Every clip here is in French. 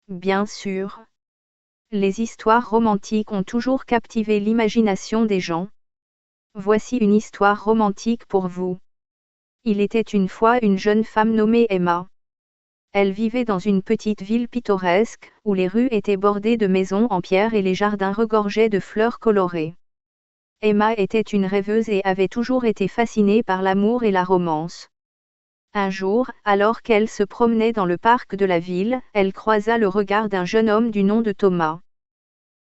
Bien sûr. Les histoires romantiques ont toujours captivé l'imagination des gens. Voici une histoire romantique pour vous. Il était une fois une jeune femme nommée Emma. Elle vivait dans une petite ville pittoresque, où les rues étaient bordées de maisons en pierre et les jardins regorgeaient de fleurs colorées. Emma était une rêveuse et avait toujours été fascinée par l'amour et la romance. Un jour, alors qu'elle se promenait dans le parc de la ville, elle croisa le regard d'un jeune homme du nom de Thomas.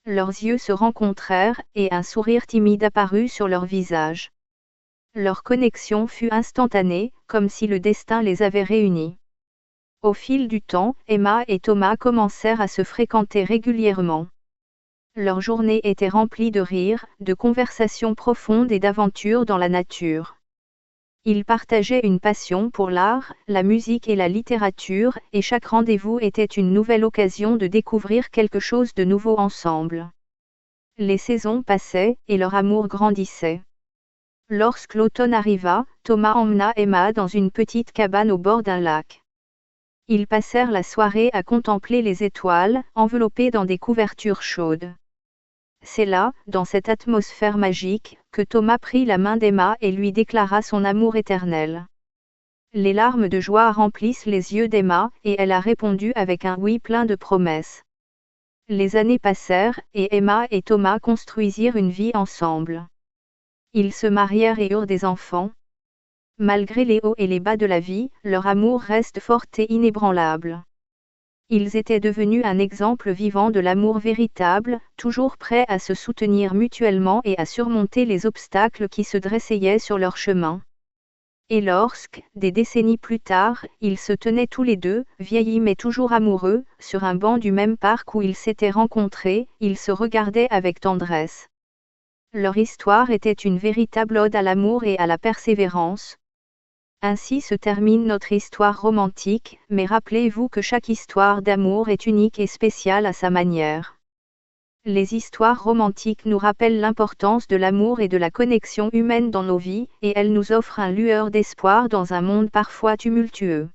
Leurs yeux se rencontrèrent, et un sourire timide apparut sur leur visage. Leur connexion fut instantanée, comme si le destin les avait réunis. Au fil du temps, Emma et Thomas commencèrent à se fréquenter régulièrement. Leur journée était remplie de rires, de conversations profondes et d'aventures dans la nature. Ils partageaient une passion pour l'art, la musique et la littérature, et chaque rendez-vous était une nouvelle occasion de découvrir quelque chose de nouveau ensemble. Les saisons passaient, et leur amour grandissait. Lorsque l'automne arriva, Thomas emmena Emma dans une petite cabane au bord d'un lac. Ils passèrent la soirée à contempler les étoiles, enveloppées dans des couvertures chaudes. C'est là, dans cette atmosphère magique, que Thomas prit la main d'Emma et lui déclara son amour éternel. Les larmes de joie remplissent les yeux d'Emma, et elle a répondu avec un oui plein de promesses. Les années passèrent, et Emma et Thomas construisirent une vie ensemble. Ils se marièrent et eurent des enfants. Malgré les hauts et les bas de la vie, leur amour reste fort et inébranlable. Ils étaient devenus un exemple vivant de l'amour véritable, toujours prêts à se soutenir mutuellement et à surmonter les obstacles qui se dressaient sur leur chemin. Et lorsque, des décennies plus tard, ils se tenaient tous les deux, vieillis mais toujours amoureux, sur un banc du même parc où ils s'étaient rencontrés, ils se regardaient avec tendresse. Leur histoire était une véritable ode à l'amour et à la persévérance. Ainsi se termine notre histoire romantique, mais rappelez-vous que chaque histoire d'amour est unique et spéciale à sa manière. Les histoires romantiques nous rappellent l'importance de l'amour et de la connexion humaine dans nos vies, et elles nous offrent un lueur d'espoir dans un monde parfois tumultueux.